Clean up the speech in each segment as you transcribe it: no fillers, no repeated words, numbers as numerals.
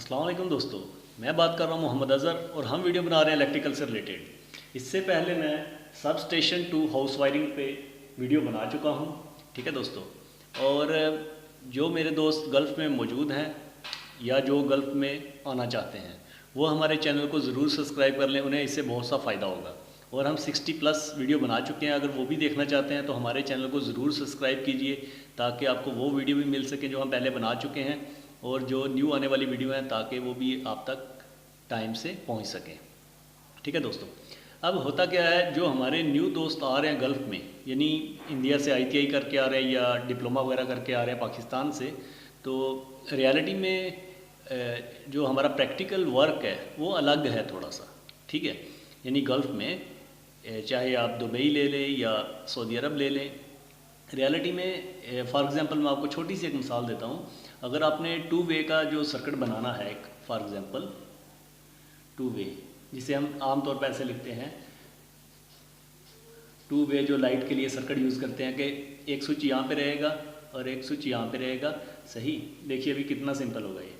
अस्सलाम वालेकुम दोस्तों, मैं बात कर रहा हूँ मोहम्मद अज़हर और हम वीडियो बना रहे हैं इलेक्ट्रिकल से रिलेटेड। इससे पहले मैं substation to house wiring पे वीडियो बना चुका हूँ, ठीक है दोस्तों। और जो मेरे दोस्त गल्फ़ में मौजूद हैं या जो गल्फ़ में आना चाहते हैं वो हमारे चैनल को ज़रूर सब्सक्राइब कर लें, उन्हें इससे बहुत सा फ़ायदा होगा। और हम 60+ वीडियो बना चुके हैं, अगर वो भी देखना चाहते हैं तो हमारे चैनल को ज़रूर सब्सक्राइब कीजिए ताकि आपको वो वीडियो भी मिल सके जो हम पहले बना चुके हैं और जो न्यू आने वाली वीडियो हैं ताकि वो भी आप तक टाइम से पहुंच सकें, ठीक है दोस्तों। अब होता क्या है, जो हमारे न्यू दोस्त आ रहे हैं गल्फ़ में, यानी इंडिया से ITI करके आ रहे हैं या डिप्लोमा वगैरह करके आ रहे हैं पाकिस्तान से, तो रियलिटी में जो हमारा प्रैक्टिकल वर्क है वो अलग है थोड़ा सा, ठीक है। यानी गल्फ़ में चाहे आप दुबई ले लें या सऊदी अरब ले लें, रियलिटी में फॉर एग्ज़ाम्पल मैं आपको छोटी सी एक मिसाल देता हूँ। अगर आपने 2 वे का जो सर्किट बनाना है, एक फॉर एग्ज़ाम्पल 2 वे जिसे हम आम तौर पर ऐसे लिखते हैं, 2 वे जो लाइट के लिए सर्किट यूज़ करते हैं कि एक स्विच यहाँ पे रहेगा और एक स्विच यहाँ पे रहेगा। सही, देखिए अभी कितना सिंपल होगा ये।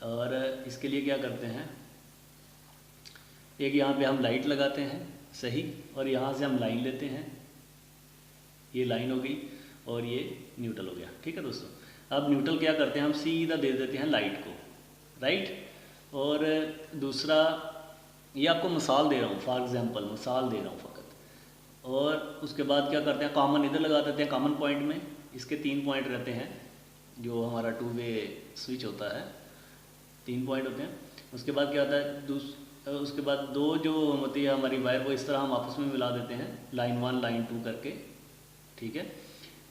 और इसके लिए क्या करते हैं, एक यहाँ पे हम लाइट लगाते हैं, सही, और यहाँ से हम लाइन लेते हैं, ये लाइन हो गई और ये न्यूट्रल हो गया, ठीक है दोस्तों। अब न्यूट्रल क्या करते हैं, हम सीधा दे देते हैं लाइट को, राइट। और दूसरा, ये आपको मिसाल दे रहा हूँ, फॉर एग्जांपल मिसाल दे रहा हूँ फ़कत। और उसके बाद क्या करते हैं, कॉमन इधर लगा देते हैं, कॉमन पॉइंट में इसके 3 पॉइंट रहते हैं, जो हमारा 2 वे स्विच होता है 3 पॉइंट होते हैं। उसके बाद क्या होता है, उसके बाद 2 जो होती है हमारी वायर, वो इस तरह हम आपस में मिला देते हैं, लाइन 1 लाइन 2 करके, ठीक है।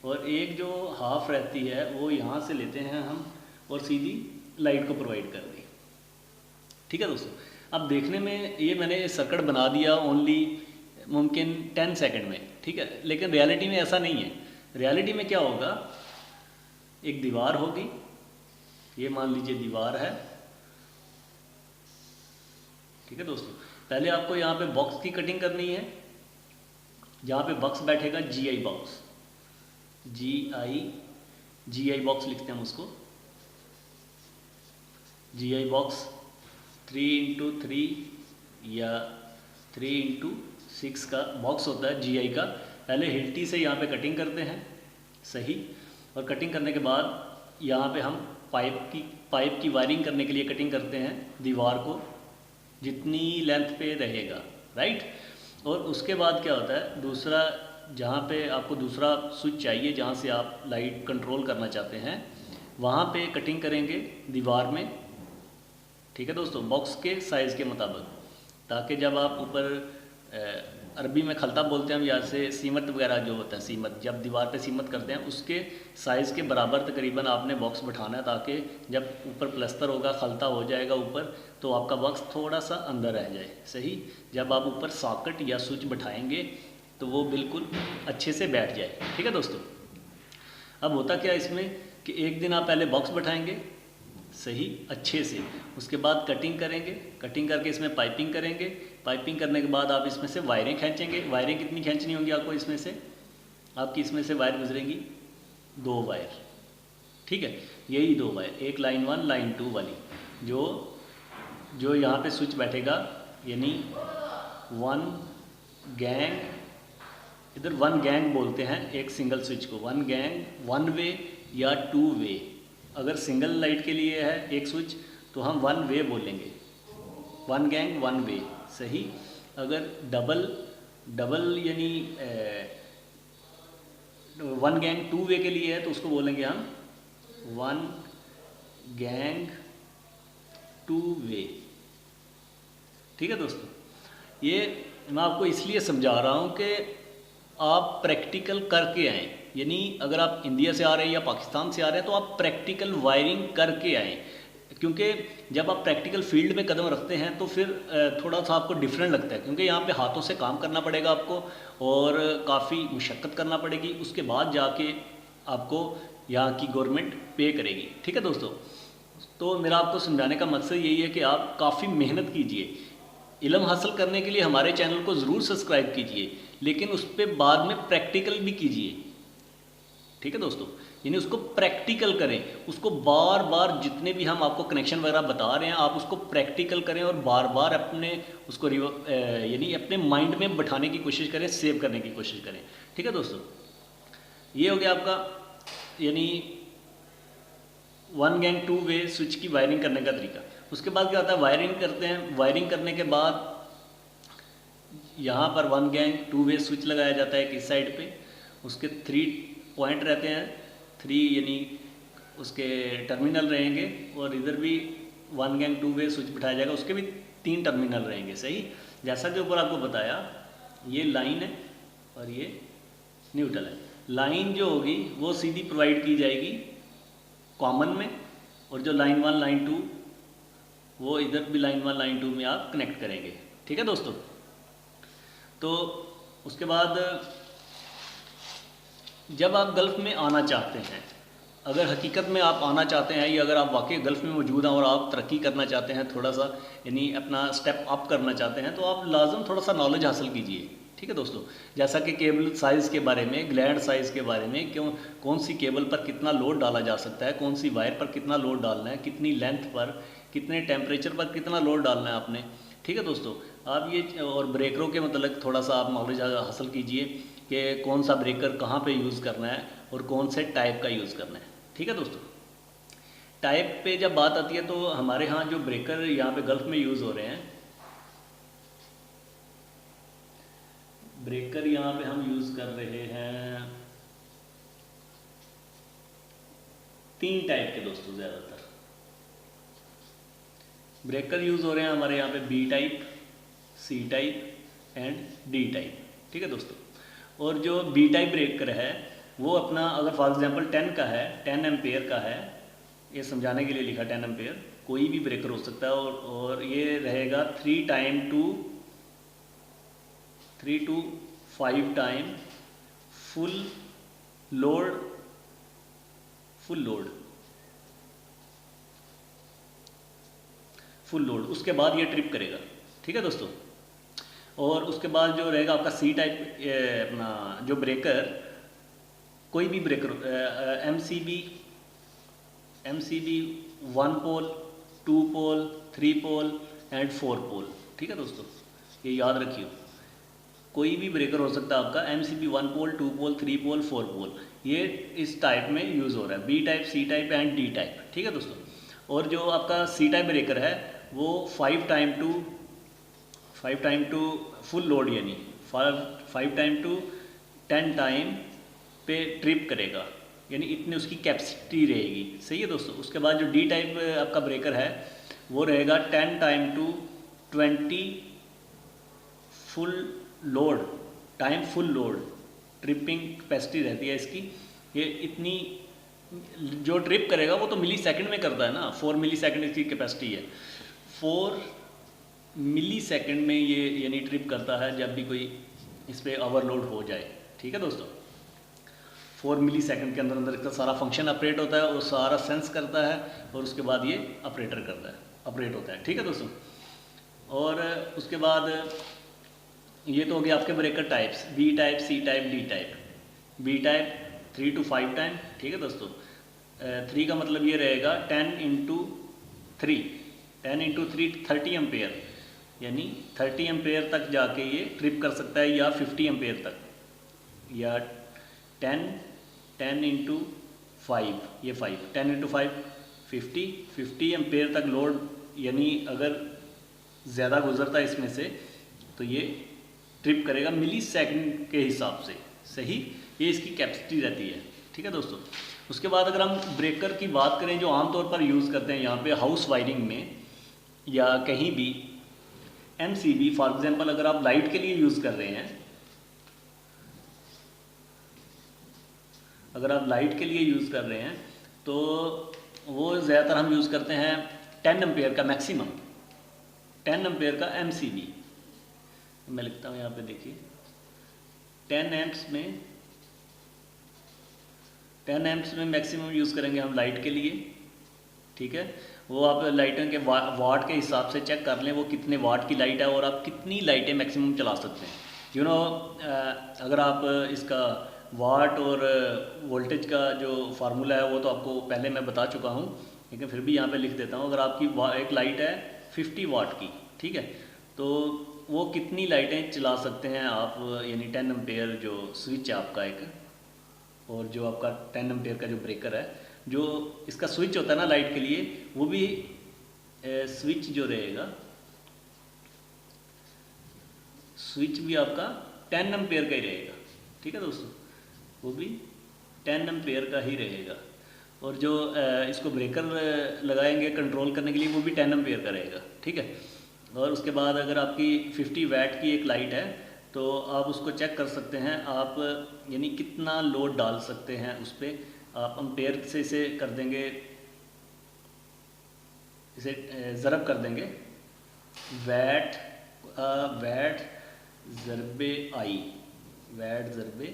और एक जो हाफ रहती है वो यहाँ से लेते हैं हम और सीधी लाइट को प्रोवाइड कर दी, ठीक है दोस्तों। अब देखने में ये मैंने सर्किट बना दिया ओनली मुमकिन 10 सेकंड में, ठीक है, लेकिन रियलिटी में ऐसा नहीं है। रियलिटी में क्या होगा, एक दीवार होगी, ये मान लीजिए दीवार है, ठीक है दोस्तों। पहले आपको यहाँ पे बॉक्स की कटिंग करनी है, जहाँ पे बॉक्स बैठेगा, GI बॉक्स, GI बॉक्स लिखते हैं हम उसको, GI बॉक्स 3x3 या 3x6 का बॉक्स होता है GI का। पहले हिल्टी से यहाँ पे कटिंग करते हैं, सही, और कटिंग करने के बाद यहाँ पे हम पाइप की वायरिंग करने के लिए कटिंग करते हैं दीवार को, जितनी लेंथ पे रहेगा, राइट। और उसके बाद क्या होता है, दूसरा जहाँ पे आपको दूसरा स्विच चाहिए, जहाँ से आप लाइट कंट्रोल करना चाहते हैं, वहाँ पे कटिंग करेंगे दीवार में, ठीक है दोस्तों, बॉक्स के साइज़ के मुताबिक, ताकि जब आप ऊपर अरबी में खलता बोलते हैं हम, यहाँ से सीमत वगैरह जो होता है, सीमत जब दीवार पे सीमत करते हैं उसके साइज़ के बराबर तकरीबन आपने बॉक्स बैठाना है, ताकि जब ऊपर प्लस्तर होगा, खलता हो जाएगा ऊपर, तो आपका बॉक्स थोड़ा सा अंदर रह जाए, सही। जब आप ऊपर सॉकेट या स्विच बैठाएंगे तो वो बिल्कुल अच्छे से बैठ जाए, ठीक है दोस्तों। अब होता क्या इसमें कि एक दिन आप पहले बॉक्स बैठाएंगे, सही, अच्छे से, उसके बाद कटिंग करेंगे, कटिंग करके इसमें पाइपिंग करेंगे, पाइपिंग करने के बाद आप इसमें से वायरें खींचेंगे। वायरें कितनी खींचनी होंगी आपको, इसमें से आपकी इसमें से वायर गुजरेंगी 2 वायर, ठीक है, यही 2 वायर, एक लाइन 1 लाइन 2 वाली, जो यहाँ पे स्विच बैठेगा, यानी 1 गैंग, इधर 1 गैंग बोलते हैं एक सिंगल स्विच को, 1 गैंग 1 वे या 2 वे। अगर सिंगल लाइट के लिए है एक स्विच तो हम 1 वे बोलेंगे, 1 गैंग 1 वे, सही। अगर डबल यानी 1 गैंग 2 वे के लिए है तो उसको बोलेंगे हम 1 गैंग 2 वे, ठीक है दोस्तों। ये मैं आपको इसलिए समझा रहा हूँ कि आप प्रैक्टिकल करके आएँ, यानी अगर आप इंडिया से आ रहे हैं या पाकिस्तान से आ रहे हैं तो आप प्रैक्टिकल वायरिंग करके आएँ, क्योंकि जब आप प्रैक्टिकल फील्ड में कदम रखते हैं तो फिर थोड़ा सा आपको डिफरेंट लगता है, क्योंकि यहाँ पे हाथों से काम करना पड़ेगा आपको और काफ़ी मुशक्क़त करना पड़ेगी, उसके बाद जाके आपको यहाँ की गवर्नमेंट पे करेगी, ठीक है दोस्तों। तो मेरा आपको समझाने का मकसद यही है कि आप काफ़ी मेहनत कीजिए, इल्म हासिल करने के लिए हमारे चैनल को ज़रूर सब्सक्राइब कीजिए, लेकिन उस पर बाद में प्रैक्टिकल भी कीजिए, ठीक है दोस्तों, यानी उसको प्रैक्टिकल करें, उसको बार बार जितने भी हम आपको कनेक्शन वगैरह बता रहे हैं आप उसको प्रैक्टिकल करें और बार बार अपने उसको यानी अपने माइंड में बैठाने की कोशिश करें, सेव करने की कोशिश करें। ठीक है दोस्तों, ये हो गया आपका यानी one gang two way switch की वायरिंग करने का तरीका। उसके बाद क्या होता है, वायरिंग करते हैं। वायरिंग करने के बाद यहाँ पर one gang two way switch लगाया जाता है किस साइड पे, उसके 3 पॉइंट रहते हैं, 3 यानी उसके टर्मिनल रहेंगे, और इधर भी one gang two way switch बिठाया जाएगा, उसके भी 3 टर्मिनल रहेंगे। सही, जैसा कि ऊपर आपको बताया, ये लाइन है और ये न्यूट्रल है। लाइन जो होगी वो सीधी प्रोवाइड की जाएगी कॉमन में, और जो लाइन 1 लाइन 2 वो इधर भी लाइन 1 लाइन 2 में आप कनेक्ट करेंगे। ठीक है दोस्तों, तो उसके बाद जब आप गल्फ़ में आना चाहते हैं, अगर हकीकत में आप आना चाहते हैं या अगर आप वाकई गल्फ़ में मौजूद हैं और आप तरक्की करना चाहते हैं, थोड़ा सा यानी अपना स्टेप अप करना चाहते हैं, तो आप लाजम थोड़ा सा नॉलेज हासिल कीजिए। ठीक है दोस्तों, जैसा कि केबल साइज़ के बारे में, ग्लैंड साइज़ के बारे में, कौन सी केबल पर कितना लोड डाला जा सकता है, कौन सी वायर पर कितना लोड डालना है, कितनी लेंथ पर, कितने टेम्परेचर पर कितना लोड डालना है आपने। ठीक है दोस्तों, आप ये और ब्रेकरों के मतलब थोड़ा सा आप नॉलेज हासिल कीजिए कि कौन सा ब्रेकर कहाँ पे यूज़ करना है और कौन से टाइप का यूज़ करना है। ठीक है दोस्तों, टाइप पे जब बात आती है तो हमारे यहाँ जो ब्रेकर यहाँ पे गल्फ़ में यूज़ हो रहे हैं, ब्रेकर यहाँ पे हम यूज़ कर रहे हैं 3 टाइप के दोस्तों। ज़्यादातर ब्रेकर यूज़ हो रहे हैं हमारे यहाँ पे B type, C type and D type. ठीक है दोस्तों, और जो बी टाइप ब्रेकर है वो अपना अगर फॉर एग्जांपल 10 का है, 10 एम्पेयर का है, ये समझाने के लिए लिखा 10 एम्पेयर, कोई भी ब्रेकर हो सकता है, और ये रहेगा 3 to 5 टाइम फुल लोड उसके बाद ये ट्रिप करेगा। ठीक है दोस्तों, और उसके बाद जो रहेगा आपका सी टाइप अपना जो ब्रेकर, कोई भी breaker MCB 1 pole, 2 pole, 3 pole and 4 pole. ठीक है दोस्तों, ये याद रखिए, कोई भी ब्रेकर हो सकता है आपका एमसीबी 1 पोल, 2 पोल, 3 पोल, 4 पोल, ये इस टाइप में यूज़ हो रहा है, B type, C type and D type. ठीक है दोस्तों, और जो आपका सी टाइप ब्रेकर है वो 5 टाइम टू फुल लोड यानी 5 टाइम टू 10 टाइम पे ट्रिप करेगा, यानी इतनी उसकी कैपेसिटी रहेगी। सही है दोस्तों, उसके बाद जो डी टाइप आपका ब्रेकर है वो रहेगा 10 time to 20 full load tripping capacity रहती है इसकी। ये इतनी जो ट्रिप करेगा वो तो मिली सेकंड में करता है ना, 4 मिली सेकंड इसकी कैपेसिटी है, 4 मिली सेकंड में ये यानी ट्रिप करता है जब भी कोई इस पर ओवरलोड हो जाए। ठीक है दोस्तों, 4 मिली सेकंड के अंदर इसका सारा फंक्शन ऑपरेट होता है और सारा सेंस करता है और उसके बाद ये ऑपरेट होता है। ठीक है दोस्तों, और उसके बाद ये तो हो गया आपके breaker types, B type, C type, D type. B type 3 to 5 time. ठीक है दोस्तों, 3 का मतलब ये रहेगा 10 into 3 30 एम्पेयर, यानी 30 एम्पेयर तक जाके ये ट्रिप कर सकता है, या 50 एम्पेयर तक, या 10 into 5, ये 10 into 5 50 एम्पेयर तक लोड, यानी अगर ज़्यादा गुजरता है इसमें से तो ये ट्रिप करेगा मिली सेकंड के हिसाब से। सही, ये इसकी कैपेसिटी रहती है। ठीक है दोस्तों, उसके बाद अगर हम ब्रेकर की बात करें जो आमतौर पर यूज़ करते हैं यहाँ पे हाउस वायरिंग में या कहीं भी, एमसीबी फॉर एग्जांपल अगर आप लाइट के लिए यूज़ कर रहे हैं, तो वो ज़्यादातर हम यूज़ करते हैं 10 एम्पेयर का, मैक्सिमम 10 एम्पेयर का एमसीबी। मैं लिखता हूँ यहाँ पे, देखिए 10 एम्प्स में मैक्सिमम यूज़ करेंगे हम लाइट के लिए। ठीक है, वो आप लाइटों के वाट के हिसाब से चेक कर लें वो कितने वाट की लाइट है और आप कितनी लाइटें मैक्सिमम चला सकते हैं। अगर आप इसका वाट और वोल्टेज का जो फार्मूला है वो तो आपको पहले मैं बता चुका हूँ, लेकिन फिर भी यहाँ पे लिख देता हूँ। अगर आपकी एक लाइट है 50 वाट की, ठीक है, तो वो कितनी लाइटें चला सकते हैं आप, यानी 10 एम्पेयर जो स्विच है आपका एक, और जो आपका 10 एम्पेयर का जो ब्रेकर है, जो इसका स्विच होता है ना लाइट के लिए, वो भी स्विच जो रहेगा, स्विच भी आपका 10 एम्पेयर का ही रहेगा, ठीक है दोस्तों, वो भी 10 एम्पेयर का ही रहेगा। और जो इसको ब्रेकर लगाएंगे कंट्रोल करने के लिए, वो भी 10 एम्पेयर का रहेगा, ठीक है। और उसके बाद अगर आपकी 50 वैट की एक लाइट है, तो आप उसको चेक कर सकते हैं आप, यानी कितना लोड डाल सकते हैं उस पर। आप एम्पेयर से इसे कर देंगे, इसे ज़रब कर देंगे, VAT VAT ज़रबे I, VAT ज़रबे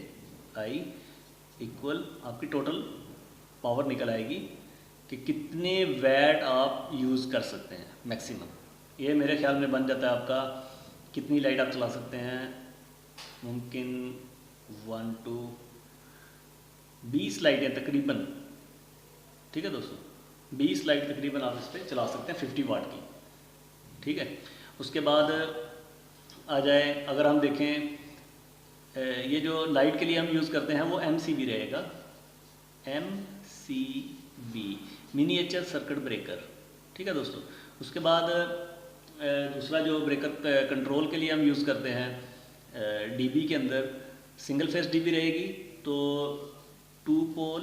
I equal आपकी टोटल पावर निकल आएगी कि कितने वैट आप यूज़ कर सकते हैं मैक्सिमम। ये मेरे ख्याल में बन जाता है आपका, कितनी लाइट आप चला सकते हैं, मुमकिन 1 to 20 लाइटें तकरीबन, ठीक है दोस्तों, 20 लाइट तकरीबन आप इस पर चला सकते हैं 50 वाट की, ठीक है। उसके बाद आ जाए, अगर हम देखें ये जो लाइट के लिए हम यूज़ करते हैं वो MCB रहेगा, MCB मिनिएचर सर्किट ब्रेकर, ठीक है दोस्तों। उसके बाद दूसरा जो ब्रेकर कंट्रोल के लिए हम यूज़ करते हैं DB के अंदर, सिंगल फेस DB रहेगी, तो 2 पोल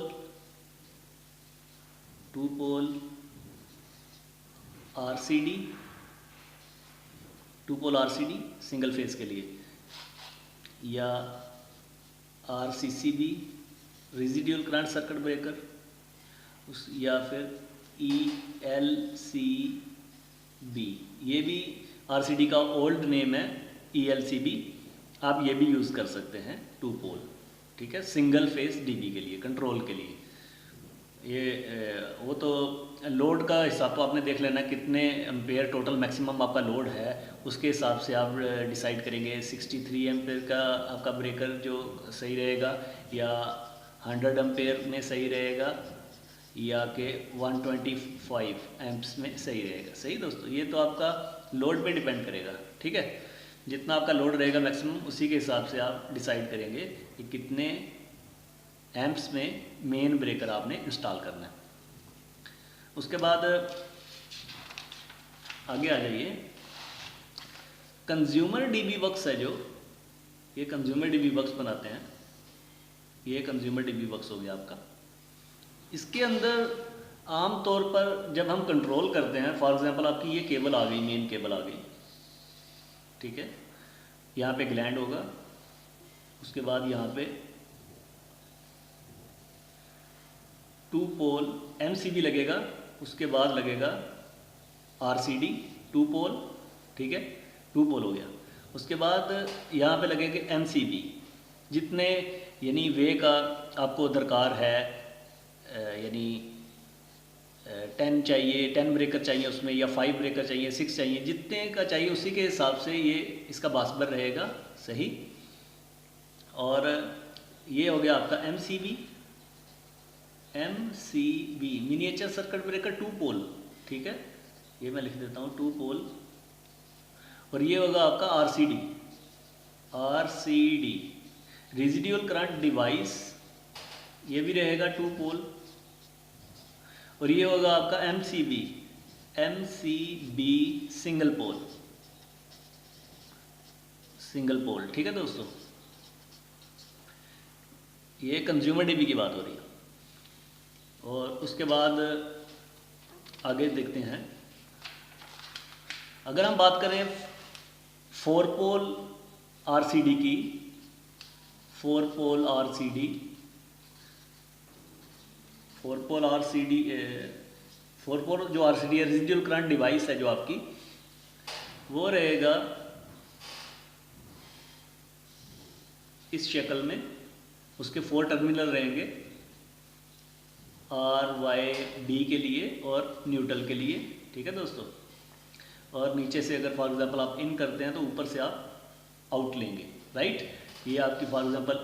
RCD, 2 पोल RCD सिंगल फेस के लिए, या RCCB residual current circuit breaker, या फिर ELCB, ये भी RCD का ओल्ड नेम है, ELCB, आप ये भी यूज़ कर सकते हैं 2 पोल, ठीक है, सिंगल फेस DB के लिए, कंट्रोल के लिए। ये वो तो लोड का हिसाब तो आपने देख लेना, कितने एम्पेयर टोटल मैक्सिमम आपका लोड है, उसके हिसाब से आप डिसाइड करेंगे 63 एम्पेयर का आपका ब्रेकर जो सही रहेगा, या 100 एम्पेयर में सही रहेगा, या कि 125 एम्प्स में सही रहेगा। सही दोस्तों, ये तो आपका लोड पे डिपेंड करेगा, ठीक है, जितना आपका लोड रहेगा मैक्सिमम, उसी के हिसाब से आप डिसाइड करेंगे कि कितने एम्प्स में मेन ब्रेकर आपने इंस्टॉल करना है। उसके बाद आगे आ जाइए, कंज्यूमर DB बक्स है जो, ये कंज्यूमर DB बक्स बनाते हैं, ये कंज्यूमर DB बक्स हो गया आपका। इसके अंदर आम तौर पर जब हम कंट्रोल करते हैं, फॉर एग्जांपल आपकी ये केबल आ गई, मेन केबल आ गई, ठीक है, यहाँ पे ग्लैंड होगा, उसके बाद यहाँ पे 2 पोल MCB लगेगा, उसके बाद लगेगा RCD 2 पोल, ठीक है, 2 पोल हो गया। उसके बाद यहाँ पे लगेगा MCB, जितने यानी वे का आपको दरकार है, यानी 10 चाहिए, 10 ब्रेकर चाहिए उसमें, या 5 ब्रेकर चाहिए, 6 चाहिए, जितने का चाहिए उसी के हिसाब से ये इसका बासबर रहेगा, सही। और ये हो गया आपका MCB मिनिएचर सर्किट ब्रेकर 2 पोल, ठीक है, ये मैं लिख देता हूँ 2 पोल। और ये होगा आपका RCD रेजिडुअल करंट डिवाइस, ये भी रहेगा 2 पोल। और ये होगा आपका MCB सिंगल पोल, ठीक है दोस्तों, ये कंज्यूमर DB की बात हो रही है। और उसके बाद आगे देखते हैं, अगर हम बात करें 4 पोल RCD की, 4 पोल RCD 4 पोल जो RCD है, रेजिडुअल करंट डिवाइस है जो आपकी, वो रहेगा इस शक्ल में, उसके 4 टर्मिनल रहेंगे, RYB के लिए और न्यूट्रल के लिए, ठीक है दोस्तों। और नीचे से अगर फॉर एग्जांपल आप इन करते हैं तो ऊपर से आप आउट लेंगे, राइट। ये आपकी फॉर एग्जांपल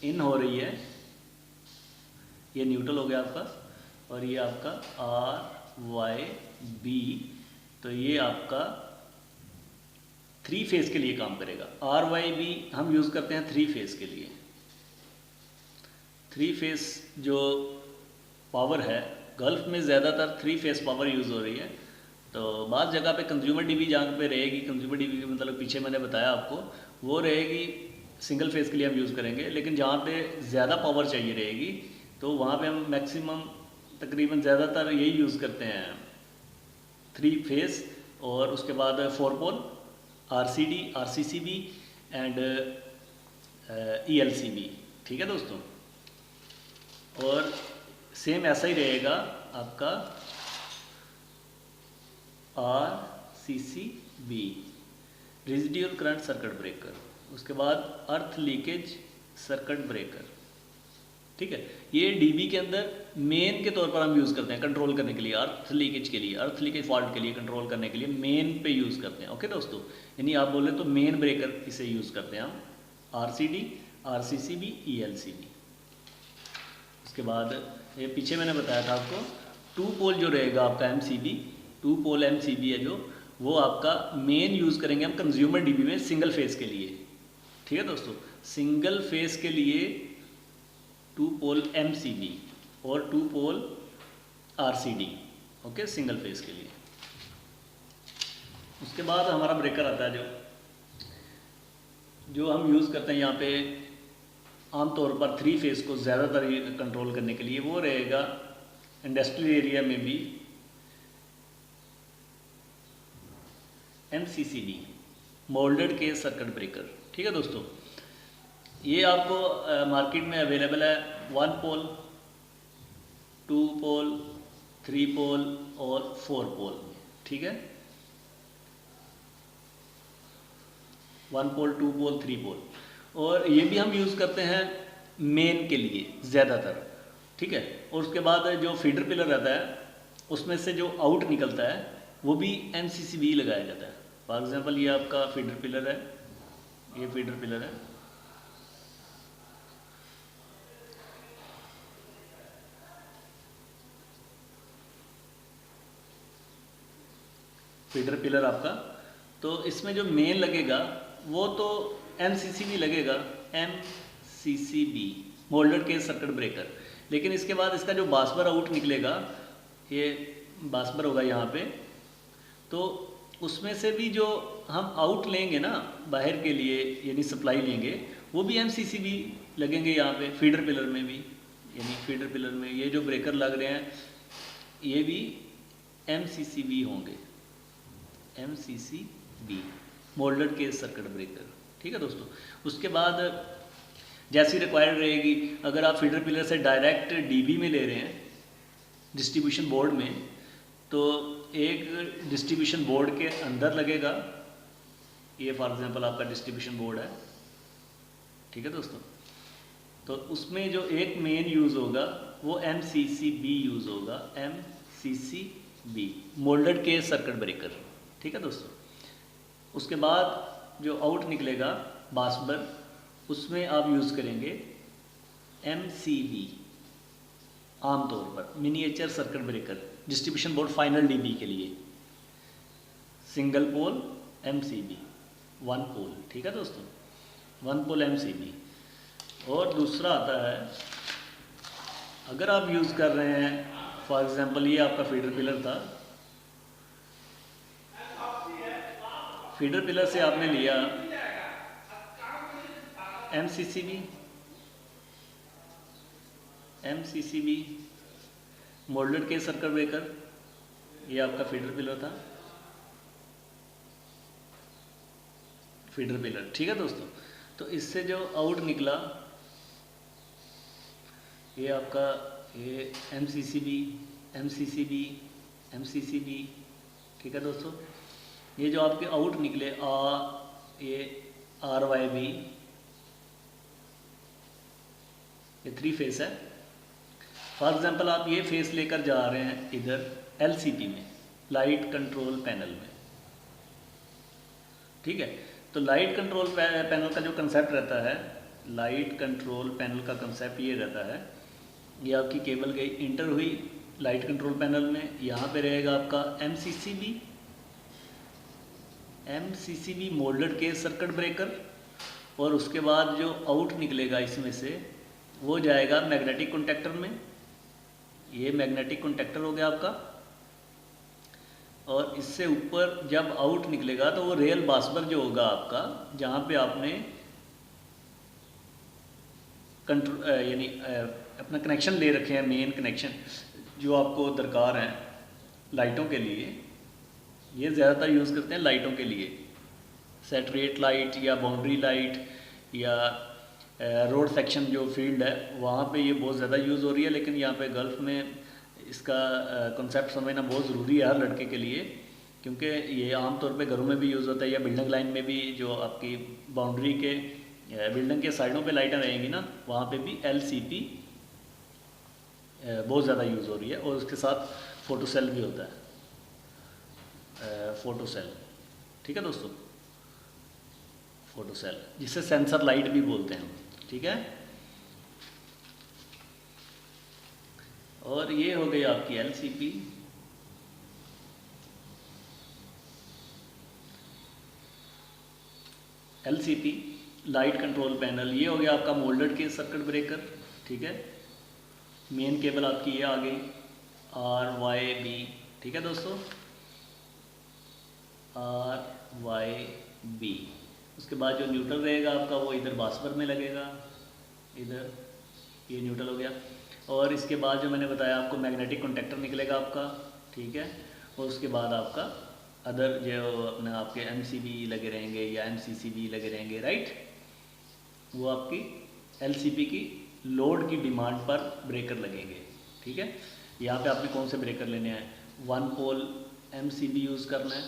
इन हो रही है, ये न्यूट्रल हो गया आपका, और ये आपका RYB, तो ये आपका 3 फेज़ के लिए काम करेगा। RYB हम यूज़ करते हैं 3 फेज़ के लिए। 3 फेज़ जो पावर है, गल्फ में ज़्यादातर 3 फेज़ पावर यूज़ हो रही है। तो बाज़ जगह पे कंज्यूमर डीबी जहाँ पे रहेगी, कंज्यूमर डीबी के मतलब पीछे मैंने बताया आपको, वो रहेगी सिंगल फेज़ के लिए हम यूज़ करेंगे। लेकिन जहाँ पे ज़्यादा पावर चाहिए रहेगी तो वहाँ पे हम मैक्सिमम तकरीबन ज़्यादातर यही यूज़ करते हैं 3 फेज़, और उसके बाद 4 पोल, RCD, RCCB एंड ELCB। ठीक है दोस्तों, और सेम ऐसा ही रहेगा आपका RCCB, residual current circuit breaker. उसके बाद अर्थ लीकेज सर्किट ब्रेकर। ठीक है, ये डीबी के अंदर मेन के तौर पर हम यूज़ करते हैं कंट्रोल करने के लिए, अर्थ लीकेज के लिए, अर्थ लीकेज फॉल्ट के लिए कंट्रोल करने के लिए मेन पे यूज़ करते हैं। ओके दोस्तों, यानी आप बोले तो मेन ब्रेकर इसे यूज़ करते हैं हम, RCD, RCCB, ELCB। उसके बाद ये पीछे मैंने बताया था आपको 2 पोल जो रहेगा आपका MCB, 2 पोल MCB है जो, वो आपका मेन यूज़ करेंगे हम कंज्यूमर डीबी में सिंगल फेज़ के लिए। ठीक है दोस्तों, सिंगल फेज़ के लिए 2 पोल MCB और 2 पोल RCD। ओके, सिंगल फेज़ के लिए। उसके बाद हमारा ब्रेकर आता है जो हम यूज़ करते हैं यहाँ पे आमतौर पर 3 फेज़ को ज़्यादातर कंट्रोल करने के लिए, वो रहेगा इंडस्ट्रियल एरिया में भी MCCB, moulded case circuit breaker. ठीक है दोस्तों, ये आपको मार्केट में अवेलेबल है 1 पोल, 2 पोल, 3 पोल और 4 पोल। ठीक है, 1 पोल, 2 पोल, 3 पोल, और ये भी हम यूज़ करते हैं मेन के लिए ज़्यादातर। ठीक है, और उसके बाद जो फीडर पिलर रहता है उसमें से जो आउट निकलता है वो भी MCCB लगाया जाता है। फॉर एग्जांपल ये आपका फीडर पिलर है, ये फीडर पिलर है, फीडर पिलर आपका, तो इसमें जो मेन लगेगा वो तो MCCB लगेगा, MCCB, moulded case circuit breaker. लेकिन इसके बाद इसका जो बासबर आउट निकलेगा, ये बासबर होगा यहाँ पे, तो उसमें से भी जो हम आउट लेंगे ना बाहर के लिए, यानी सप्लाई लेंगे, वो भी MCCB लगेंगे यहाँ पे फीडर पिलर में भी। यानी फीडर पिलर में ये जो ब्रेकर लग रहे हैं ये भी MCCB होंगे, MCCB, moulded case circuit breaker. ठीक है दोस्तों, उसके बाद जैसी रिक्वायर्ड रहेगी, अगर आप फीडर पिलर से डायरेक्ट डीबी में ले रहे हैं डिस्ट्रीब्यूशन बोर्ड में, तो एक डिस्ट्रीब्यूशन बोर्ड के अंदर लगेगा, ये फॉर एग्जांपल आपका डिस्ट्रीब्यूशन बोर्ड है। ठीक है दोस्तों, तो उसमें जो एक मेन यूज़ होगा वो MCCB यूज़ होगा, MCCB, moulded case circuit breaker. ठीक है दोस्तों, उसके बाद जो आउट निकलेगा बासबर, उसमें आप यूज़ करेंगे MCB आमतौर पर, miniature circuit breaker, distribution board final dB के लिए, सिंगल पोल MCB, 1 पोल। ठीक है दोस्तों, 1 पोल MCB। और दूसरा आता है, अगर आप यूज़ कर रहे हैं, फॉर एग्जांपल ये आपका फीडर पिलर था, फीडर पिलर से आपने लिया MCCB, moulded case circuit breaker, ये आपका फीडर पिलर था, फीडर पिलर। ठीक है दोस्तों, तो इससे जो आउट निकला ये आपका, ये MCCB। ठीक है दोस्तों, ये जो आपके आउट निकले ये RYB, ये 3 फेस है। फॉर एग्जांपल आप ये फेस लेकर जा रहे हैं इधर LCP में, लाइट कंट्रोल पैनल में। ठीक है, तो लाइट कंट्रोल पैनल का जो कंसेप्ट रहता है लाइट कंट्रोल पैनल का कंसेप्ट ये रहता है, ये आपकी केबल गई इंटर हुई लाइट कंट्रोल पैनल में, यहाँ पे रहेगा आपका MCCB moulded case circuit breaker, और उसके बाद जो आउट निकलेगा इसमें से वो जाएगा मैग्नेटिक कॉन्टैक्टर में। ये मैग्नेटिक कॉन्टैक्टर हो गया आपका, और इससे ऊपर जब आउट निकलेगा तो वो रियल बास्बर जो होगा आपका, जहाँ पे आपने कंट्रोल यानी अपना कनेक्शन ले रखे हैं, मेन कनेक्शन जो आपको दरकार हैं लाइटों के लिए। ये ज़्यादातर यूज़ करते हैं लाइटों के लिए, सैचुरेट लाइट या बाउंड्री लाइट या रोड सेक्शन जो फील्ड है वहाँ पे ये बहुत ज़्यादा यूज़ हो रही है। लेकिन यहाँ पे गल्फ़ में इसका कॉन्सेप्ट समझना बहुत ज़रूरी है हर लड़के के लिए, क्योंकि ये आमतौर पे घरों में भी यूज़ होता है, या बिल्डिंग लाइन में भी जो आपकी बाउंड्री के बिल्डिंग के साइडों पे लाइटें रहेंगी ना, वहाँ पे भी LCP बहुत ज़्यादा यूज़ हो रही है। और उसके साथ फोटो सेल भी होता है, फोटो सेल, ठीक है दोस्तों, फोटो सेल जिसे सेंसर लाइट भी बोलते हैं, ठीक है। और ये हो गई आपकी LCP लाइट कंट्रोल पैनल। ये हो गया आपका मोल्डेड केस सर्किट ब्रेकर, ठीक है। मेन केबल आपकी ये आ गई RYB, ठीक है दोस्तों, RYB। उसके बाद जो न्यूट्रल रहेगा आपका वो इधर बास्पर में लगेगा, इधर ये न्यूट्रल हो गया। और इसके बाद जो मैंने बताया आपको मैग्नेटिक कॉन्टैक्टर निकलेगा आपका, ठीक है। और उसके बाद आपका अदर जो अपने आपके MCB लगे रहेंगे या MCCB लगे रहेंगे, राइट। वो आपकी LCP की लोड की डिमांड पर ब्रेकर लगेंगे, ठीक है। यहाँ पे आपने कौन से ब्रेकर लेने हैं, 1 पोल MCB यूज़ करना है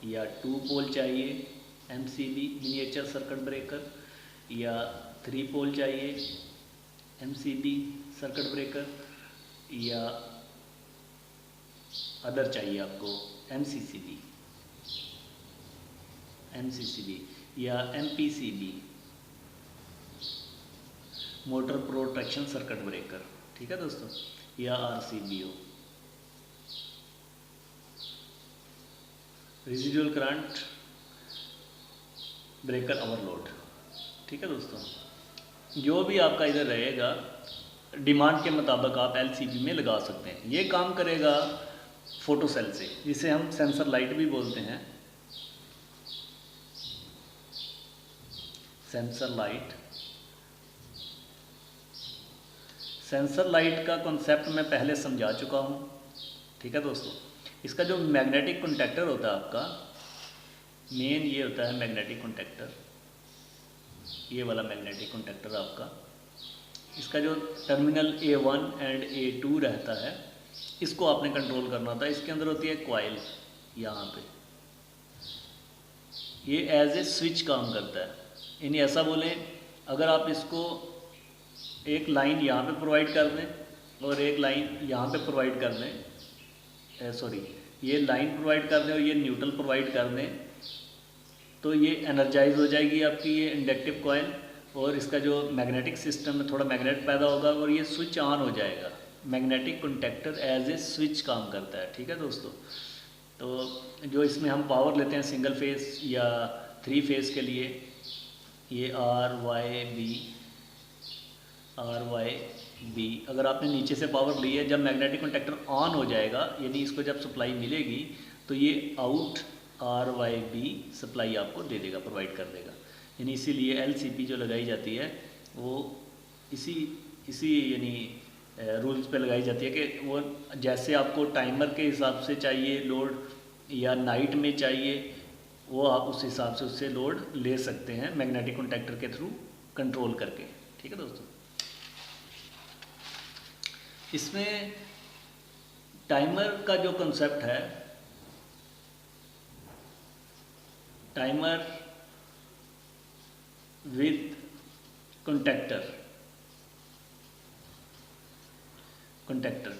या 2 पोल चाहिए MCB मिनिएचर सर्किट ब्रेकर, या 3 पोल चाहिए MCB सर्किट ब्रेकर, या अदर चाहिए आपको MCCB या MPCB motor protection circuit breaker, ठीक है दोस्तों, या RCBO residual current breaker overload, ठीक है दोस्तों। जो भी आपका इधर रहेगा डिमांड के मुताबिक आप LCB में लगा सकते हैं। ये काम करेगा फोटो सेल से, जिसे हम सेंसर लाइट भी बोलते हैं, सेंसर लाइट का कॉन्सेप्ट मैं पहले समझा चुका हूँ, ठीक है दोस्तों। इसका जो मैग्नेटिक कॉन्टैक्टर होता है आपका, मेन ये होता है मैग्नेटिक कॉन्टैक्टर, ये वाला मैग्नेटिक कॉन्टैक्टर आपका। इसका जो टर्मिनल A1 एंड A2 रहता है, इसको आपने कंट्रोल करना होता है। इसके अंदर होती है कॉइल, यहाँ पे ये एज ए स्विच काम करता है। यानी ऐसा बोलें, अगर आप इसको एक लाइन यहाँ पे प्रोवाइड कर दें और एक लाइन यहाँ पे प्रोवाइड कर दें, सॉरी ये लाइन प्रोवाइड कर दें और ये न्यूट्रल प्रोवाइड कर दें, तो ये एनर्जाइज हो जाएगी आपकी ये इंडक्टिव कॉइल, और इसका जो मैग्नेटिक सिस्टम में थोड़ा मैग्नेट पैदा होगा और ये स्विच ऑन हो जाएगा। Magnetic contactor as a switch काम करता है, ठीक है दोस्तों। तो जो इसमें हम पावर लेते हैं सिंगल फेस या 3 फेस के लिए, ये RYB अगर आपने नीचे से पावर ली है, जब मैग्नेटिक कॉन्टैक्टर ऑन हो जाएगा, यानी इसको जब सप्लाई मिलेगी, तो ये आउट RYB सप्लाई आपको दे देगा, प्रोवाइड कर देगा। यानी इसीलिए LCP जो लगाई जाती है वो इसी यानी रूल्स पे लगाई जाती है कि वो जैसे आपको टाइमर के हिसाब से चाहिए लोड या नाइट में चाहिए, वो आप उस हिसाब से उससे लोड ले सकते हैं मैग्नेटिक कॉन्टैक्टर के थ्रू कंट्रोल करके, ठीक है दोस्तों। इसमें टाइमर का जो कंसेप्ट है, टाइमर विद कॉन्टैक्टर,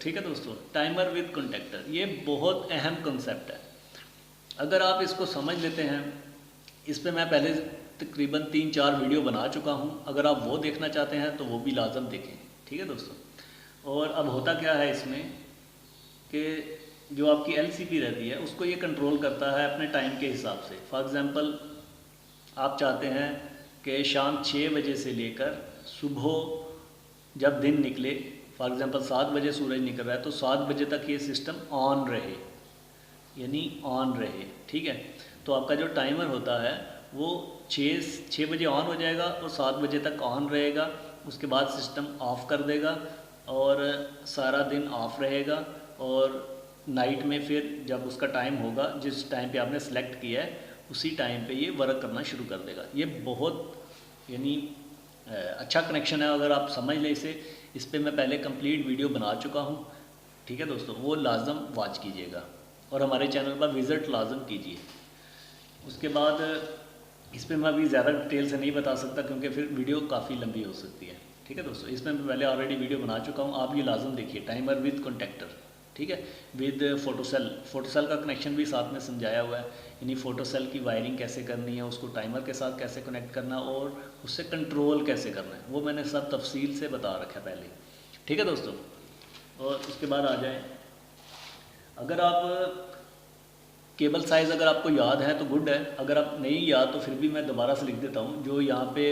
ठीक है दोस्तों। टाइमर विद कॉन्टैक्टर ये बहुत अहम कंसेप्ट है। अगर आप इसको समझ लेते हैं, इस पे मैं पहले तकरीबन 3-4 वीडियो बना चुका हूँ, अगर आप वो देखना चाहते हैं तो वो भी लाजम देखें, ठीक है दोस्तों। और अब होता क्या है इसमें कि जो आपकी LCP रहती है उसको ये कंट्रोल करता है अपने टाइम के हिसाब से। फॉर एग्ज़ाम्पल आप चाहते हैं कि शाम 6 बजे से लेकर सुबह जब दिन निकले, फॉर एग्ज़ाम्पल 7 बजे सूरज निकल रहा है तो 7 बजे तक ये सिस्टम ऑन रहे, यानी ऑन रहे, ठीक है। तो आपका जो टाइमर होता है वो 6 बजे ऑन हो जाएगा और 7 बजे तक ऑन रहेगा। उसके बाद सिस्टम ऑफ़ कर देगा और सारा दिन ऑफ रहेगा, और नाइट में फिर जब उसका टाइम होगा, जिस टाइम पे आपने सेलेक्ट किया है उसी टाइम पे ये वर्क करना शुरू कर देगा। ये बहुत यानी अच्छा कनेक्शन है, अगर आप समझ लें इसे। इस पे मैं पहले कंप्लीट वीडियो बना चुका हूँ, ठीक है दोस्तों, वो लाजम वॉच कीजिएगा और हमारे चैनल पर विज़िट लाजम कीजिए। उसके बाद इस पर मैं अभी ज़्यादा डिटेल से नहीं बता सकता क्योंकि फिर वीडियो काफ़ी लंबी हो सकती है, ठीक है दोस्तों। इसमें मैं पहले ऑलरेडी वीडियो बना चुका हूँ, आप ये लाजम देखिए। टाइमर विद कॉन्टेक्टर, ठीक है, विद फोटोसेल का कनेक्शन भी साथ में समझाया हुआ है, यानी फोटोसेल की वायरिंग कैसे करनी है, उसको टाइमर के साथ कैसे कनेक्ट करना और उससे कंट्रोल कैसे करना है, वो मैंने सब तफसील से बता रखा है पहले, ठीक है दोस्तों। और उसके बाद आ जाए, अगर आप केबल साइज़ अगर आपको याद है तो गुड है, अगर आप नहीं याद तो फिर भी मैं दोबारा से लिख देता हूँ। जो यहाँ पे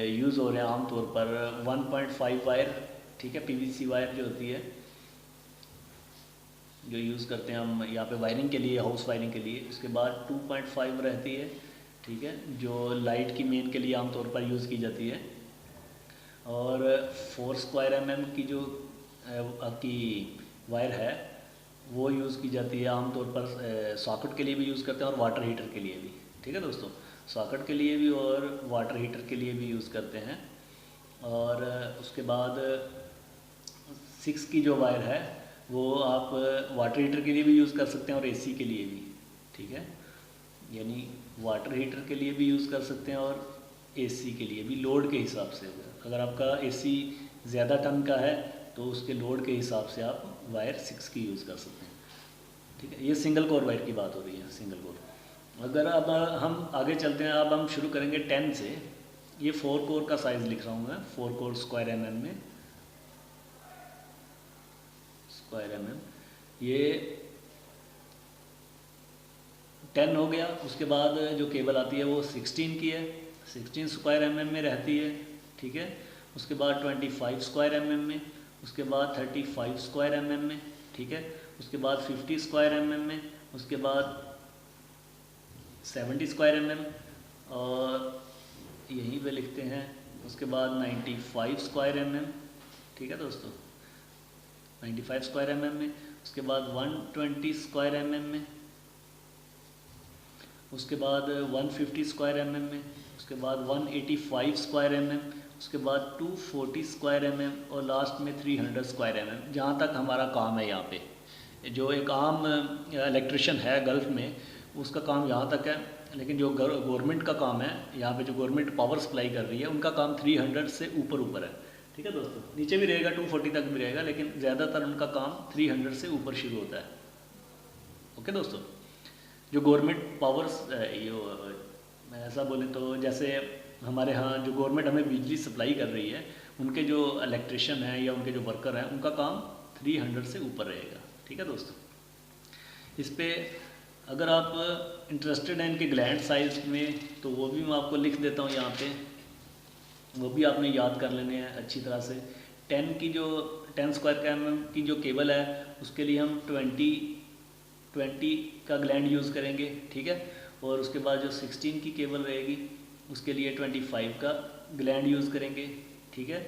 यूज़ हो रहे हैं आमतौर पर 1.5 वायर, ठीक है, PVC वायर जो होती है, जो यूज़ करते हैं हम यहाँ पे वायरिंग के लिए, हाउस वायरिंग के लिए। उसके बाद 2.5 रहती है, ठीक है, जो लाइट की मेन के लिए आमतौर पर यूज़ की जाती है। और 4 स्क्वायर mm की जो आपकी वायर है वो यूज़ की जाती है आमतौर पर, सॉकेट के लिए भी यूज़ करते हैं और वाटर हीटर के लिए भी, ठीक है दोस्तों। सॉकेट के लिए भी और वाटर हीटर के लिए भी यूज़ करते हैं। और उसके बाद 6 की जो वायर है वो आप वाटर हीटर के लिए भी यूज़ कर सकते हैं और AC के लिए भी, ठीक है, यानी वाटर हीटर के लिए भी यूज़ कर सकते हैं और AC के लिए भी, लोड के हिसाब से। अगर आपका AC ज़्यादा टन का है तो उसके लोड के हिसाब से आप वायर 6 की यूज़ कर सकते हैं, ठीक है। ये सिंगल कोर वायर की बात हो रही है, सिंगल कोर। अगर अब हम आगे चलते हैं, अब हम शुरू करेंगे 10 से। ये 4 कोर का साइज़ लिख रहा हूँ मैं, 4 कोर स्क्वायर mm में, स्क्वायर mm, ये 10 हो गया। उसके बाद जो केबल आती है वो 16 की है, 16 स्क्वायर mm में रहती है, ठीक है। उसके बाद 25 स्क्वायर mm में, उसके बाद 35 स्क्वायर mm में, ठीक है। उसके बाद 50 स्क्वायर mm में, उसके बाद 70 स्क्वायर mm, और यहीं पे लिखते हैं। उसके बाद 95 स्क्वायर mm, ठीक है दोस्तों, 95 स्क्वायर mm में। उसके बाद 120 स्क्वायर mm में, उसके बाद 150 स्क्वायर mm में, उसके बाद 185 स्क्वायर mm, उसके बाद 240 स्क्वायर mm और लास्ट में 300 स्क्वायर mm। जहाँ तक हमारा काम है, यहाँ पे जो एक आम इलेक्ट्रिशियन है गल्फ़ में उसका काम यहाँ तक है, लेकिन जो गवर्नमेंट का काम है, यहाँ पे जो गवर्नमेंट पावर सप्लाई कर रही है उनका काम 300 से ऊपर है, ठीक है दोस्तों। नीचे भी रहेगा, 240 तक भी रहेगा, लेकिन ज़्यादातर उनका काम 300 से ऊपर शुरू होता है, ओके दोस्तों। जो गवर्नमेंट पावर्स मैं ऐसा बोलें तो जैसे हमारे यहाँ जो गवर्नमेंट हमें बिजली सप्लाई कर रही है, उनके जो इलेक्ट्रिशियन हैं या उनके जो वर्कर हैं उनका काम 300 से ऊपर रहेगा, ठीक है दोस्तों। इस पर अगर आप इंटरेस्टेड हैं इनके ग्लैंड साइज में तो वो भी मैं आपको लिख देता हूँ यहाँ पे, वो भी आपने याद कर लेने हैं अच्छी तरह से। 10 स्क्वायर mm की जो केबल है उसके लिए हम 20 का ग्लैंड यूज़ करेंगे, ठीक है। और उसके बाद जो 16 की केबल रहेगी उसके लिए 25 का ग्लैंड यूज़ करेंगे, ठीक है।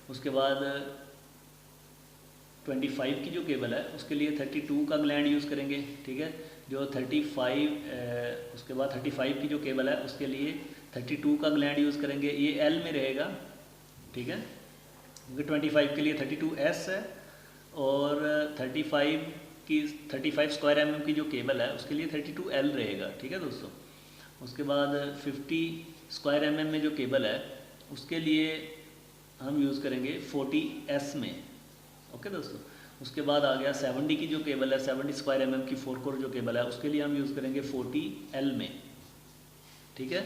उसके बाद 25 की जो केबल है उसके लिए 32 का ग्लैंड यूज़ करेंगे, ठीक है। जो 35 उसके बाद 35 की जो केबल है उसके लिए 32 का ग्लैंड यूज़ करेंगे, ये L में रहेगा, ठीक है, क्योंकि 25 के लिए 32S है। और 35 स्क्वायर mm की जो केबल है उसके लिए 32L रहेगा, ठीक है दोस्तों। उसके बाद 50 स्क्वायर mm में जो केबल है उसके लिए हम यूज़ करेंगे 40S में, ओके दोस्तों। उसके बाद आ गया 70 की जो केबल है, 70 स्क्वायर mm की 4 कोर जो केबल है उसके लिए हम यूज़ करेंगे 40L में, ठीक है।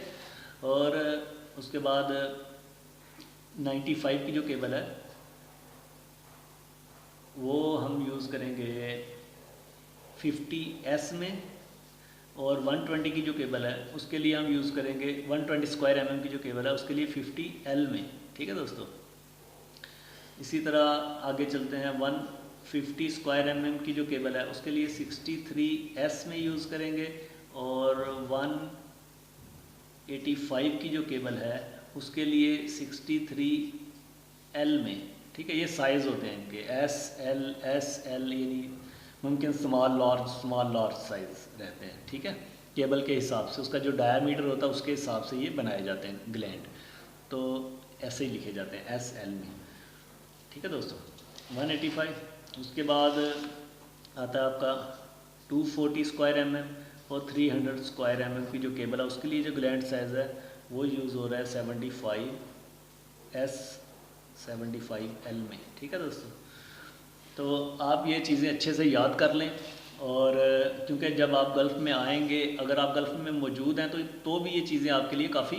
और उसके बाद 95 की जो केबल है वो हम यूज़ करेंगे 50S में, और 120 की जो केबल है उसके लिए हम यूज़ करेंगे 120 स्क्वायर mm की जो केबल है उसके लिए 50L में। ठीक है दोस्तों, इसी तरह आगे चलते हैं। 150 स्क्वायर mm की जो केबल है उसके लिए 63S में यूज़ करेंगे, और 185 की जो केबल है उसके लिए 63L में। ठीक है, ये साइज़ होते हैं इनके SL यानी मुमकिन स्मॉल लार्ज साइज़ रहते हैं। ठीक है, केबल के हिसाब से उसका जो डायामीटर होता है उसके हिसाब से ये बनाए जाते हैं ग्लैंड, तो ऐसे ही लिखे जाते हैं SL में। ठीक है दोस्तों, 185। उसके बाद आता है आपका 240 स्क्वायर mm और 300 स्क्वायर mm की जो केबल है उसके लिए जो ग्लैंड साइज़ है वो यूज़ हो रहा है 75L में। ठीक है दोस्तों, तो आप ये चीज़ें अच्छे से याद कर लें, और क्योंकि जब आप गल्फ़ में आएंगे, अगर आप गल्फ़ में मौजूद हैं तो भी ये चीज़ें आपके लिए काफ़ी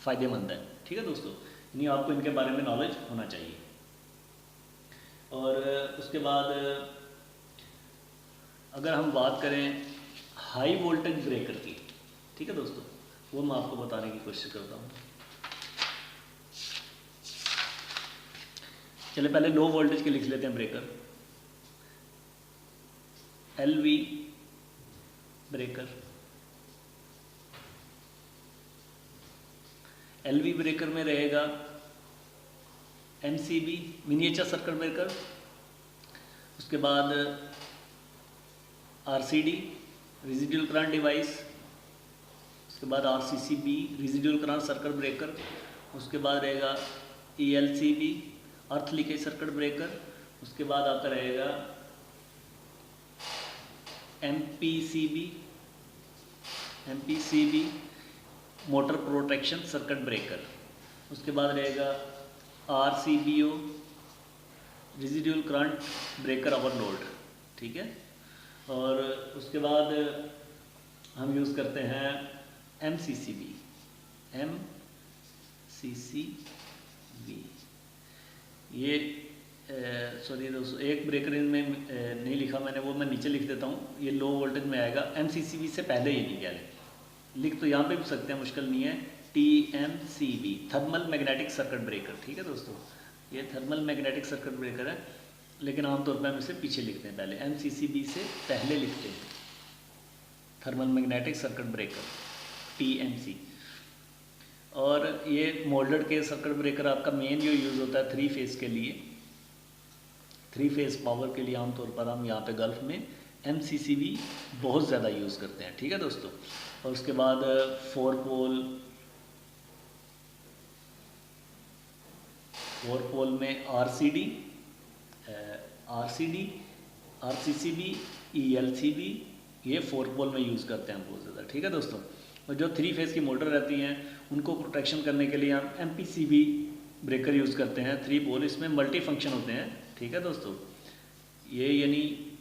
फ़ायदेमंद है। ठीक है दोस्तों, यानी आपको इनके बारे में नॉलेज होना चाहिए। और उसके बाद अगर हम बात करें हाई वोल्टेज ब्रेकर की, ठीक है दोस्तों, वो मैं आपको बताने की कोशिश करता हूँ। चलिए पहले लो वोल्टेज के लिख लेते हैं breaker. LV breaker, LV breaker में रहेगा MCB मिनिएचर सर्किट ब्रेकर, उसके बाद RCD रेजिडुअल करंट डिवाइस, उसके बाद RCCB residual current circuit breaker, उसके बाद रहेगा ELCB अर्थ लीकेज सर्किट ब्रेकर, उसके बाद आपका रहेगा MPCB motor protection circuit breaker, उसके बाद रहेगा RCBO residual current breaker overload. ठीक है, और उसके बाद हम यूज़ करते हैं MCCB ये सॉरी दोस्तों, एक ब्रेकर इनमें नहीं लिखा मैंने, वो मैं नीचे लिख देता हूँ, ये लो वोल्टेज में आएगा। MCCB से पहले ही नहीं गया, लिख तो यहाँ पे भी सकते हैं, मुश्किल नहीं है। TMCB thermal magnetic circuit breaker. ठीक है दोस्तों, ये थर्मल मैग्नेटिक सर्किट ब्रेकर है, लेकिन आमतौर पर हम इसे पीछे लिखते हैं, पहले MCCB से पहले लिखते हैं thermal magnetic circuit breaker TMC। और ये मोल्डेड के सर्किट ब्रेकर आपका मेन जो यूज़ होता है 3 फेज़ के लिए, 3 फेज़ पावर के लिए आमतौर पर हम यहाँ पे गल्फ़ में MCCB बहुत ज़्यादा यूज़ करते हैं। ठीक है दोस्तों, और उसके बाद 4 पोल में RCCB ELCB ये 4 पोल में यूज़ करते हैं बहुत ज़्यादा। ठीक है दोस्तों, और जो 3 फेज़ की मोटर रहती हैं उनको प्रोटेक्शन करने के लिए हम MPCB ब्रेकर यूज़ करते हैं 3 पोल, इसमें मल्टी फंक्शन होते हैं। ठीक है दोस्तों, ये यानी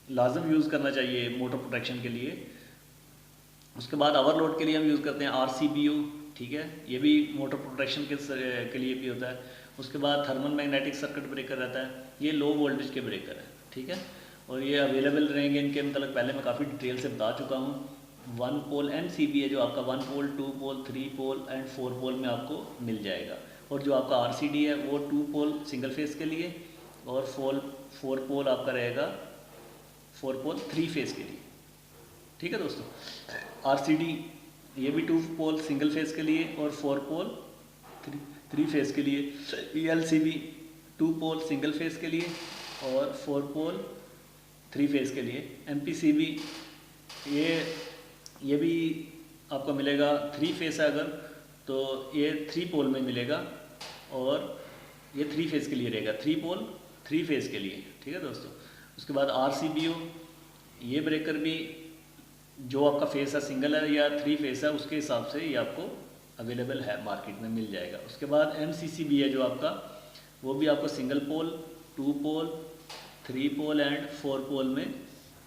लाजम यूज़ करना चाहिए मोटर प्रोटेक्शन के लिए। उसके बाद ओवरलोड के लिए हम यूज़ करते हैं RCBO। ठीक है, ये भी मोटर प्रोटेक्शन के लिए भी होता है। उसके बाद थर्मल मैग्नेटिक सर्किट ब्रेकर रहता है, ये लो वोल्टेज के ब्रेकर है। ठीक है, और ये अवेलेबल रहेंगे इनके मतलब पहले मैं काफ़ी डिटेल से बता चुका हूँ। 1 पोल MCB है जो आपका 1 पोल 2 पोल 3 पोल एंड 4 पोल में आपको मिल जाएगा, और जो आपका RCD है वो 2 पोल सिंगल फेज़ के लिए, और 4 पोल आपका रहेगा 4 पोल 3 फेज़ के लिए। ठीक है दोस्तों, RCD ये भी 2 पोल सिंगल फेज़ के लिए और 4 पोल 3 फेज़ के लिए। ELCB 2 पोल सिंगल फेज़ के लिए और 4 पोल 3 फेज़ के लिए। MPCB ये भी आपको मिलेगा 3 फेज़ है अगर तो ये 3 पोल में मिलेगा, और ये 3 फेज़ के लिए रहेगा, 3 पोल 3 फेज़ के लिए। ठीक है दोस्तों, उसके बाद RCBO ये ब्रेकर भी जो आपका फेस है सिंगल है या 3 फेस है उसके हिसाब से ये आपको अवेलेबल है, मार्केट में मिल जाएगा। उसके बाद MCCB है जो आपका, वो भी आपको single pole 2 pole 3 pole and 4 पोल में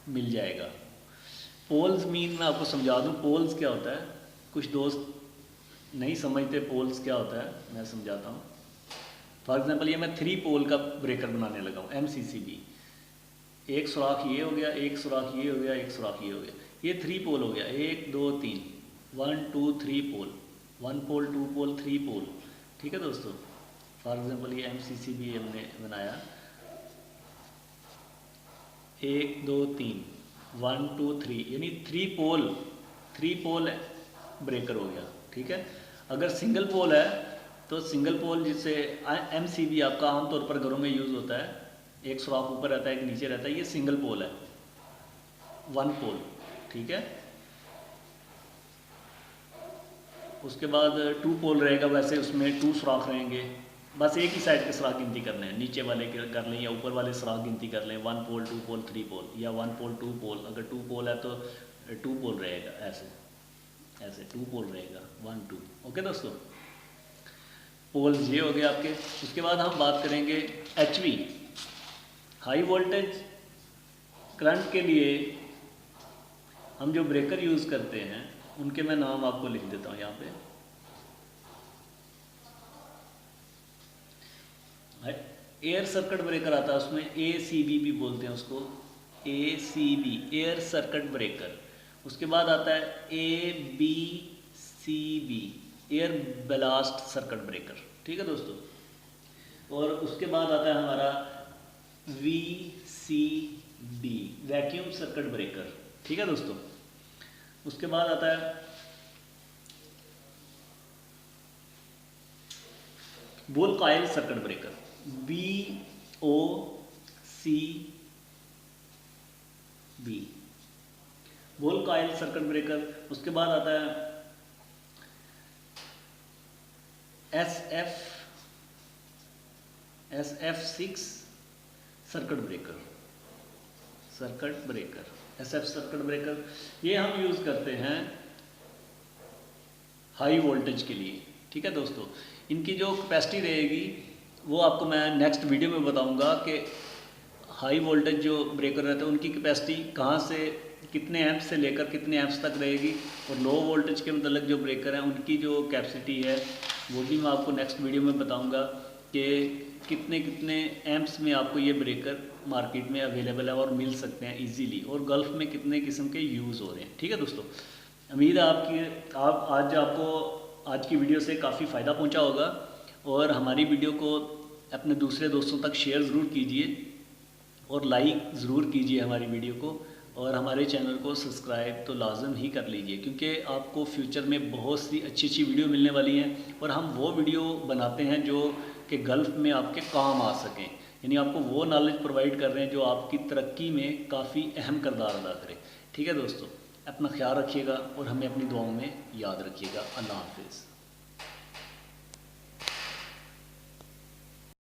मिल जाएगा। पोल्स मीन मैं आपको समझा दूं, पोल्स क्या होता है, कुछ दोस्त नहीं समझते पोल्स क्या होता है, मैं समझाता हूँ। फॉर एग्जांपल ये मैं 3 पोल का ब्रेकर बनाने लगा हूँ, MCCB। एक सुराख ये हो गया, एक सुराख ये हो गया, एक सुराख ये हो गया, ये 3 पोल हो गया। 1 2 3, 1 2 3 पोल, 1 पोल 2 पोल 3 पोल। ठीक है दोस्तों, फॉर एग्जांपल ये MCCB हमने बनाया 1 2 3, 1 2 3, यानी 3 पोल ब्रेकर हो गया। ठीक है, अगर सिंगल पोल है तो सिंगल पोल जिससे MCB आपका आमतौर पर घरों में यूज़ होता है, एक सुराख ऊपर रहता है एक नीचे रहता है, ये सिंगल पोल है, 1 पोल। ठीक है, उसके बाद 2 पोल रहेगा, वैसे उसमें 2 सुराख रहेंगे, बस एक ही साइड के सुराख गिनती करने हैं, नीचे वाले कर लें या ऊपर वाले सुराख गिनती कर लें, 1 पोल 2 पोल 3 पोल, या 1 पोल 2 पोल। अगर 2 पोल है तो 2 पोल रहेगा, ऐसे 2 पोल रहेगा, 1 2। ओके दोस्तों, पोल्स ये हो गए आपके। उसके बाद हम बात करेंगे HV, हाई वोल्टेज करंट के लिए हम जो ब्रेकर यूज़ करते हैं उनके मैं नाम आपको लिख देता हूँ यहाँ पे। एयर सर्किट ब्रेकर आता है, उसमें ACB भी बोलते हैं उसको, ACB एयर सर्किट ब्रेकर। उसके बाद आता है ABCB air blast circuit breaker. ठीक है दोस्तों, और उसके बाद आता है हमारा VCB वैक्यूम सर्किट ब्रेकर। ठीक है दोस्तों, उसके बाद आता है ball coil circuit breaker, BOCB ball coil circuit breaker. उसके बाद आता है SF6 circuit breaker, SF circuit breaker. ये हम यूज़ करते हैं हाई वोल्टेज के लिए। ठीक है दोस्तों, इनकी जो कैपेसिटी रहेगी वो आपको मैं नेक्स्ट वीडियो में बताऊंगा कि हाई वोल्टेज जो ब्रेकर रहते हैं उनकी कैपेसिटी कहाँ से, कितने एम्प्स से लेकर कितने एम्प्स तक रहेगी, और लो वोल्टेज के मतलब जो ब्रेकर हैं उनकी जो कैपेसिटी है वो भी मैं आपको नेक्स्ट वीडियो में बताऊंगा कि कितने कितने एम्प्स में आपको ये ब्रेकर मार्केट में अवेलेबल है और मिल सकते हैं इजीली, और गल्फ़ में कितने किस्म के यूज़ हो रहे हैं। ठीक है दोस्तों, उम्मीद है आपको आज की वीडियो से काफ़ी फ़ायदा पहुंचा होगा, और हमारी वीडियो को अपने दूसरे दोस्तों तक शेयर ज़रूर कीजिए और लाइक ज़रूर कीजिए हमारी वीडियो को, और हमारे चैनल को सब्सक्राइब तो लाजम ही कर लीजिए, क्योंकि आपको फ्यूचर में बहुत सी अच्छी अच्छी वीडियो मिलने वाली हैं, और हम वो वीडियो बनाते हैं जो कि गल्फ़ में आपके काम आ सकें, यानी आपको वो नॉलेज प्रोवाइड कर रहे हैं जो आपकी तरक्की में काफ़ी अहम किरदार अदा करे। ठीक है दोस्तों, अपना ख्याल रखिएगा और हमें अपनी दुआओं में याद रखिएगा। अल्लाह हाफिज़।